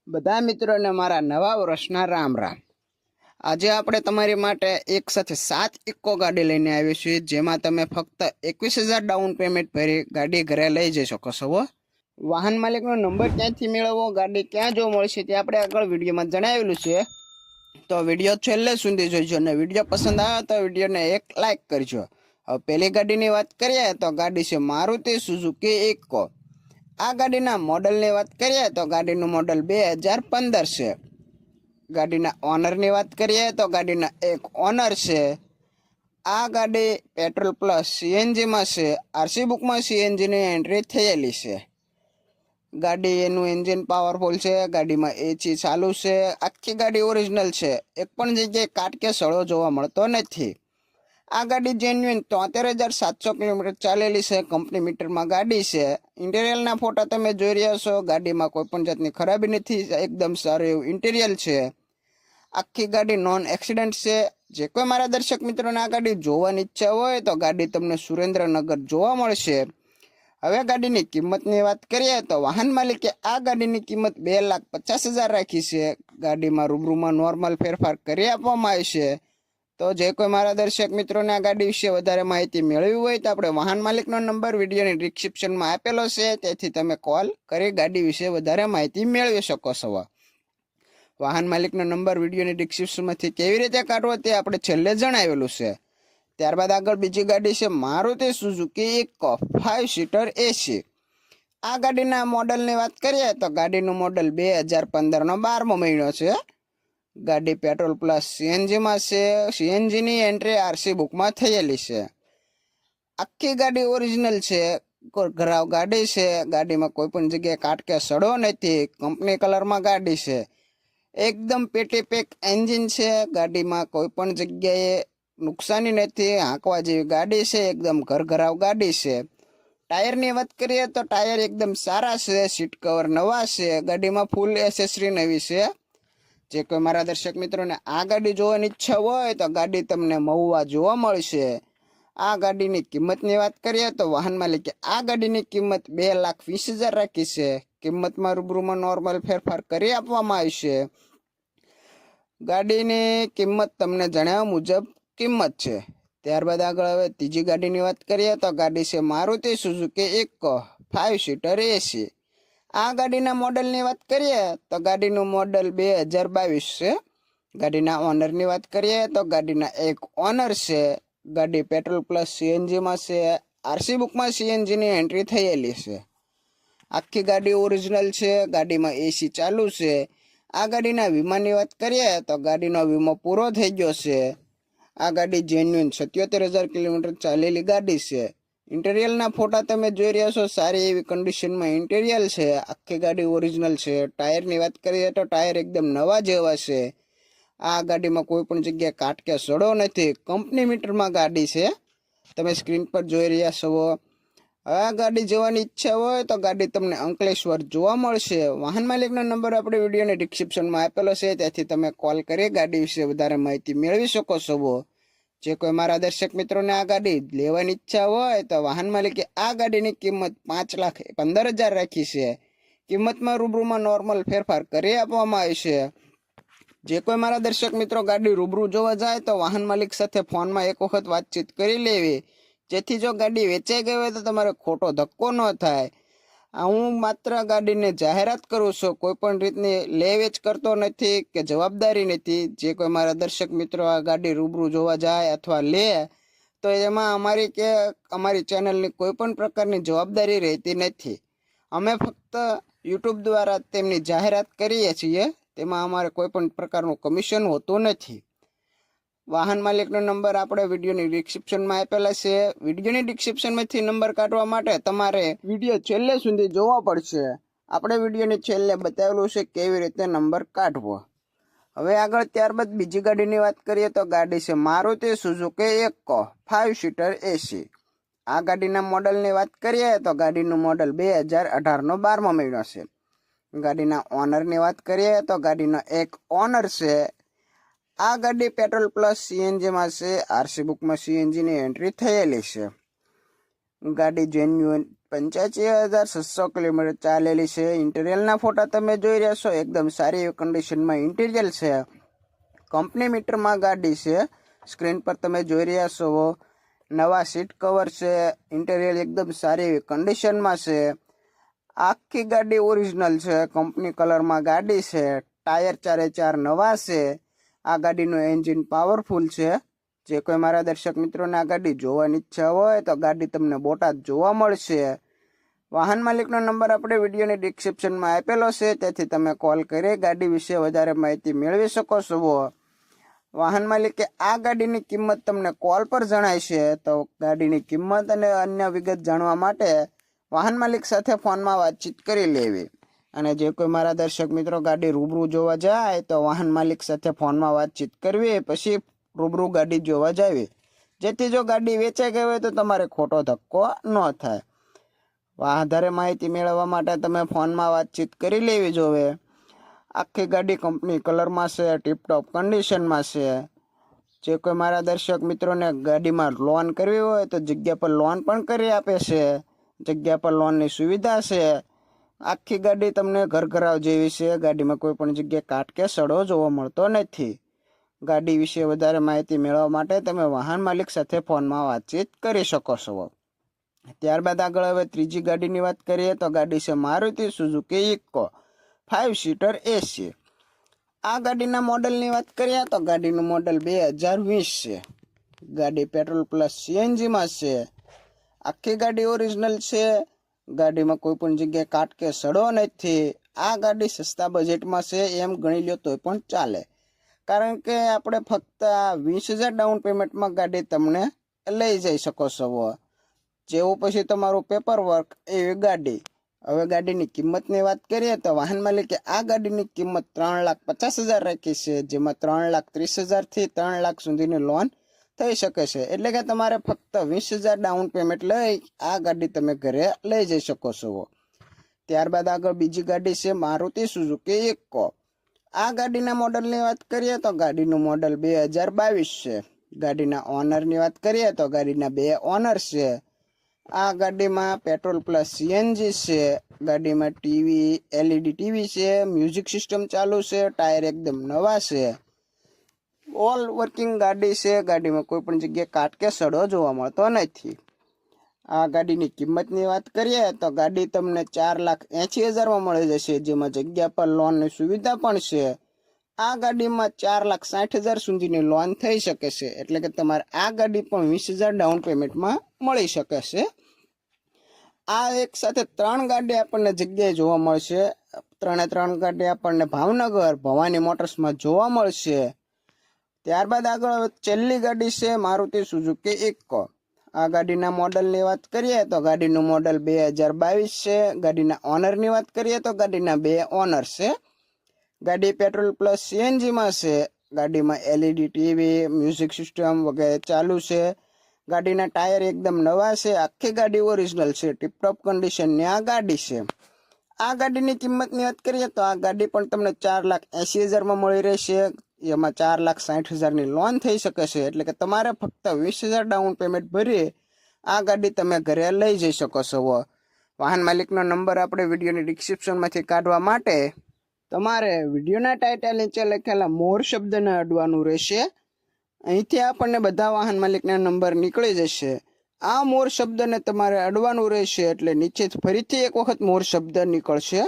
બધા મિત્રોને મારા નવા વર્ષના રામ રામ। આજે આપણે તમારી માટે એક સાથે 7 ઇકો ગાડી લઈને આવી છીએ, જેમાં તમે ફક્ત 21,000 ડાઉન પેમેન્ટ ભરી ગાડી ઘરે લઈ જઈ શકો છો। વાહન માલિકનો નંબર ક્યાંથી મેળવવો, ગાડી ક્યાં જોવા મળશે તે આપણે આગળ વિડીયોમાં જણાવેલું છે, તો વિડીયો છેલ્લે સુધી જોઈજો અને વિડીયો પસંદ આવે તો વિડીયોને એક લાઇક કરજો। હવે પહેલી ગાડીની વાત કરીએ તો ગાડી છે મારુતિ સુઝુકી ઇકો। આ ગાડીના મોડલની વાત કરીએ તો ગાડીનું મોડલ 2015 છે। ગાડીના ઓનરની વાત કરીએ તો ગાડીના એક ઓનર છે। આ ગાડી પેટ્રોલ પ્લસ સીએનજીમાં છે। આરસી બુકમાં સીએનજીની એન્ટ્રી થયેલી છે। ગાડી એનું એન્જિન પાવરફુલ છે। ગાડીમાં એસી ચાલુ છે। આખી ગાડી ઓરિજિનલ છે। એક પણ જગ્યાએ કાટ કે સડો જોવા મળતો નથી। આ ગાડી જેન્યુઇન 73,700 કિલોમીટર ચાલેલી છે। કંપની મીટરમાં ગાડી છે। ઇન્ટિરિયરના ફોટા તમે જોઈ રહ્યા છો। ગાડીમાં કોઈ પણ જાતની ખરાબી નથી, એકદમ સારું એવું ઇન્ટિરિયર છે। આખી ગાડી નોન એક્સિડન્ટ છે। જે કોઈ મારા દર્શક મિત્રોને આ ગાડી જોવાની ઈચ્છા હોય તો ગાડી તમને સુરેન્દ્રનગર જોવા મળશે। હવે ગાડીની કિંમતની વાત કરીએ તો વાહન માલિકે આ ગાડીની કિંમત 2,50,000 રાખી છે। ગાડીમાં રૂબરૂમાં નોર્મલ ફેરફાર કરી આપવામાં આવશે। તો જે કોઈ મારા દર્શક મિત્રોને આ ગાડી વિશે વધારે માહિતી મેળવી હોય તો આપણે વાહન માલિકનો નંબર વિડીયોની ડિસ્ક્રિપ્શનમાં આપેલો છે, તેથી તમે કોલ કરી ગાડી વિશે વધારે માહિતી મેળવી શકો છો। વાહન માલિકનો નંબર વિડીયોની ડિસ્ક્રિપ્શનમાંથી કેવી રીતે કાઢવો તે આપણે છેલ્લે જણાવેલું છે। ત્યારબાદ આગળ બીજી ગાડી છે Maruti Suzuki Eeco 5 seater AC. આ ગાડીના મોડલની વાત કરીએ તો ગાડીનું મોડલ 2015નો 12મો મહિનો છે। ગાડી પેટ્રોલ પ્લસ સીએનજીમાં છે। સીએનજીની એન્ટ્રી આરસી બુકમાં થયેલી છે। આખી ગાડી ઓરિજિનલ છે। ઘરાવ ગાડી છે। ગાડીમાં કોઈ પણ જગ્યાએ કાટ કે સડો નથી। કંપની કલરમાં ગાડી છે। એકદમ પેટી પેક એન્જિન છે। ગાડીમાં કોઈ પણ જગ્યાએ નુકસાની નથી। હાંકવા જેવી ગાડી છે। એકદમ ઘરઘરાવ ગાડી છે। ટાયરની વાત કરીએ તો ટાયર એકદમ સારા છે। સીટ કવર નવા છે। ગાડીમાં ફૂલ એસેસરી નવી છે। જે કોઈ મારા દર્શક મિત્રોને આ ગાડી જોવાની ઈચ્છા હોય તો ગાડી તમને મહુવા જોવા મળશે। આ ગાડીની કિંમતની વાત કરીએ તો વાહન માલિકે આ ગાડીની કિંમત 2,20,000 રાખી છે। કિંમતમાં રૂબરૂમાં નોર્મલ ફેરફાર કરી આપવામાં આવશે। ગાડીની કિંમત તમને જણાવ્યા મુજબ કિંમત છે। ત્યારબાદ આગળ હવે ત્રીજી ગાડીની વાત કરીએ તો ગાડી છે Maruti Suzuki Eeco 5 seater AC. આ ગાડીના મોડલની વાત કરીએ તો ગાડીનું મોડલ 2022 છે। ગાડીના ઓનરની વાત કરીએ તો ગાડીના એક ઓનર છે। ગાડી પેટ્રોલ પ્લસ સીએનજીમાં છે। આરસી બુકમાં સીએનજીની એન્ટ્રી થયેલી છે। આખી ગાડી ઓરિજિનલ છે। ગાડીમાં એસી ચાલુ છે। આ ગાડીના વીમાની વાત કરીએ તો ગાડીનો વીમો પૂરો થઈ ગયો છે। આ ગાડી જેન્યુઇન 77,000 કિલોમીટર ચાલેલી ગાડી છે। ઇન્ટિરિયરના ફોટા તમે જોઈ રહ્યા છો, સારી એવી કન્ડિશનમાં ઇન્ટિરિયર છે। આખી ગાડી ઓરિજિનલ છે। ટાયરની વાત કરીએ તો ટાયર એકદમ નવા જેવા છે। આ ગાડીમાં કોઈ પણ જગ્યાએ કાટ કે સડો નથી। કંપની મીટરમાં ગાડી છે, તમે સ્ક્રીન પર જોઈ રહ્યા છો। આ ગાડી જોવાની ઈચ્છા હોય તો ગાડી તમને અંકલેશ્વર જોવા મળશે। વાહન માલિકનો નંબર આપણે વિડીયોની ડિસ્ક્રિપ્શનમાં આપેલો છે, તેથી તમે કોલ કરી ગાડી વિશે વધારે માહિતી મેળવી શકો છો। જે કોઈ મારા દર્શક મિત્રોને આ ગાડી લેવાની ઈચ્છા હોય તો વાહન માલિકે આ ગાડીની કિંમત 5,15,000 રાખી છે। કિંમતમાં રૂબરૂમાં નોર્મલ ફેરફાર કરી આપવામાં આવશે। જે કોઈ મારા દર્શક મિત્રો ગાડી રૂબરૂ જોવા જાય તો વાહન માલિક સાથે ફોનમાં એક વખત વાતચીત કરી લેવી, જેથી જો ગાડી વેચાઈ ગઈ હોય તો તમારે ખોટો ધક્કો ન થાય। હું માત્ર ગાડીને જાહેરાત કરું છું, કોઈ પણ રીતની લે વેચ કરતો નથી કે જવાબદારી નથી। જે કોઈ મારા દર્શક મિત્રો આ ગાડી રૂબરૂ જોવા જાય અથવા લે તો એમાં અમારી ચેનલની કોઈ પણ પ્રકારની જવાબદારી રહેતી નથી। અમે ફક્ત યુટ્યુબ દ્વારા તેમની જાહેરાત કરીએ છીએ, તેમાં અમારે કોઈ પણ પ્રકારનું કમિશન હોતું નથી। વાહન માલિકનો નંબર આપણે વિડીયોની ડિસ્ક્રિપ્શનમાં આપેલા છે। વિડીયોની ડિસ્ક્રિપ્શનમાંથી નંબર કાઢવા માટે તમારે વિડીયો છેલ્લે સુધી જોવો પડશે। આપણે વિડીયોની છેલ્લે બતાવેલું છે કેવી રીતે નંબર કાઢવો। હવે આગળ ત્યારબાદ બીજી ગાડીની વાત કરીએ તો ગાડી છે Maruti Suzuki Eeco 5 seater AC. આ ગાડીના મોડલની વાત કરીએ તો ગાડીનું મોડલ 2018નો 12મો મહિનો છે। ગાડીના ઓનરની વાત કરીએ તો ગાડીનો એક ઓનર છે। આ ગાડી પેટ્રોલ પ્લસ સીએનજીમાં છે। આરસી બુકમાં સીએનજીની એન્ટ્રી થયેલી છે। ગાડી જેન્યુઇન 85,700 કિલોમીટર ચાલેલી છે। ઇન્ટિરિયરના ફોટા તમે જોઈ રહ્યા છો, એકદમ સારી એવી કન્ડિશનમાં ઇન્ટિરિયર છે। કંપની મીટરમાં ગાડી છે। સ્ક્રીન પર તમે જોઈ રહ્યા છો નવા સીટ કવર છે। ઇન્ટિરિયર એકદમ સારી એવી કન્ડિશનમાં છે। આખી ગાડી ઓરિજિનલ છે, કંપની કલરમાં ગાડી છે। ટાયર 4 નવા છે। આ ગાડીનું એન્જિન પાવરફુલ છે। જે કોઈ મારા દર્શક મિત્રોને આ ગાડી જોવાની ઈચ્છા હોય તો ગાડી તમને બોટાદ જોવા મળશે। વાહન માલિકનો નંબર આપણે વિડીયોની ડિસ્ક્રિપ્શનમાં આપેલો છે, તેથી તમે કોલ કરી ગાડી વિશે વધારે માહિતી મેળવી શકો છો। વાહન માલિકે આ ગાડીની કિંમત તમને કોલ પર જણાવશે। તો ગાડીની કિંમત અને અન્ય વિગત જાણવા માટે વાહન માલિક સાથે ફોનમાં વાતચીત કરી લેવી। અને જે કોઈ મારા દર્શક મિત્રો ગાડી રૂબરૂ જોવા જાય તો વાહન માલિક સાથે ફોનમાં વાતચીત કરવી, પછી રૂબરૂ ગાડી જોવા જાવી, જેથી જો ગાડી વેચાઈ ગઈ હોય તો તમારે ખોટો ધક્કો ન થાય। વધારે માહિતી મેળવવા માટે તમે ફોનમાં વાતચીત કરી લેવી જોવે। આખી ગાડી કંપની કલરમાં છે, ટીપટોપ કન્ડિશનમાં છે। જે કોઈ મારા દર્શક મિત્રોને ગાડીમાં લોન કરવી હોય તો જગ્યા પર લોન પણ કરી આપે છે। જગ્યા પર લોનની સુવિધા છે। આખી ગાડી તમને ઘરઘરાવ જેવી છે। ગાડીમાં કોઈ પણ જગ્યાએ કાટ કે સડો જોવા મળતો નથી। ગાડી વિશે વધારે માહિતી મેળવવા માટે તમે વાહન માલિક સાથે ફોનમાં વાતચીત કરી શકો છો। ત્યારબાદ આગળ હવે ત્રીજી ગાડીની વાત કરીએ તો ગાડી છે Maruti Suzuki Eeco 5 seater AC. આ ગાડીના મોડલની વાત કરીએ તો ગાડીનું મોડલ 2020 છે। ગાડી પેટ્રોલ પ્લસ સીએનજીમાં છે। આખી ગાડી ઓરિજિનલ છે। ગાડીમાં કોઈ પણ જગ્યાએ કાટ કે સડો નથી। આ ગાડી સસ્તા બજેટમાં છે એમ ગણી લો તોય પણ ચાલે, કારણ કે આપણે ફક્ત 20,000 ડાઉન પેમેન્ટમાં ગાડી તમને લઈ જઈ શકો છો। જેવું પછી તમારું પેપર વર્ક એવી ગાડી। હવે ગાડીની કિંમતની વાત કરીએ તો વાહન માલિકે આ ગાડીની કિંમત 3,50,000 રાખી છે, જેમાં 3,30,000 થી 3 લાખ સુધીની લોન થઈ શકે છે। એટલે કે તમારે ફક્ત 20,000 ડાઉન પેમેન્ટ લઈ આ ગાડી તમે ઘરે લઈ જઈ શકો છો। ત્યારબાદ આગળ બીજી ગાડી છે મારુતિ સુઝુકી ઇકો। આ ગાડીના મોડલની વાત કરીએ તો ગાડીનું મોડલ 2022 છે। ગાડીના ઓનરની વાત કરીએ તો ગાડીના 2 ઓનર છે। આ ગાડીમાં પેટ્રોલ પ્લસ સીએનજી છે। ગાડીમાં ટીવી એલઈડી ટીવી છે, મ્યુઝિક સિસ્ટમ ચાલુ છે, ટાયર એકદમ નવા છે। ઓલ વર્કિંગ ગાડી છે। ગાડીમાં કોઈ પણ જગ્યાએ કાટ કે સડો જોવા મળતો નથી। આ ગાડીની કિંમતની વાત કરીએ તો ગાડી તમને 4,80,000માં મળી જશે, જેમાં જગ્યા પર લોનની સુવિધા પણ છે। આ ગાડીમાં 4,60,000 સુધીની લોન થઈ શકે છે। એટલે કે તમારે આ ગાડી પણ 20,000 ડાઉન પેમેન્ટમાં મળી શકે છે। આ એક સાથે 3 ગાડી આપણને જગ્યાએ જોવા મળશે। 3 ગાડી આપણને ભાવનગર ભવાની મોટર્સમાં જોવા મળશે। ત્યારબાદ આગળ છેલ્લી ગાડી છે મારુતિ સુઝુકી ઇકો। આ ગાડીના મોડલની વાત કરીએ તો ગાડીનું મોડલ 2022 છે। ગાડીના ઓનરની વાત કરીએ તો ગાડીના 2 ઓનર છે। ગાડી પેટ્રોલ પ્લસ સીએનજીમાં છે। ગાડીમાં એલઈડી ટીવી મ્યુઝિક સિસ્ટમ વગેરે ચાલુ છે। ગાડીના ટાયર એકદમ નવા છે। આખી ગાડી ઓરિજિનલ છે, ટીપટોપ કન્ડિશનની આ ગાડી છે। આ ગાડીની કિંમતની વાત કરીએ તો આ ગાડી પણ તમને 4,80,000માં મળી રહેશે, જેમાં 4,60,000ની લોન થઈ શકે છે। એટલે કે તમારે ફક્ત 20,000 ડાઉન પેમેન્ટ ભરી આ ગાડી તમે ઘરે લઈ જઈ શકો છો। વાહન માલિકનો નંબર આપણે વિડીયોની ડિસ્ક્રિપ્શનમાંથી કાઢવા માટે તમારે વિડીયોના ટાઇટલ નીચે લખેલા મોર શબ્દને અડવાનું રહેશે। અહીંથી આપણને બધા વાહન માલિકના નંબર નીકળી જશે। આ મોર શબ્દને તમારે અડવાનું રહેશે, એટલે નીચે ફરીથી એક વખત મોર શબ્દ નીકળશે।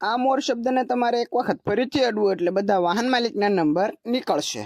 આ મોર શબ્દને તમારે એક વખત ફરીથી અડવું એટલે બધા વાહન માલિકના નંબર નીકળશે।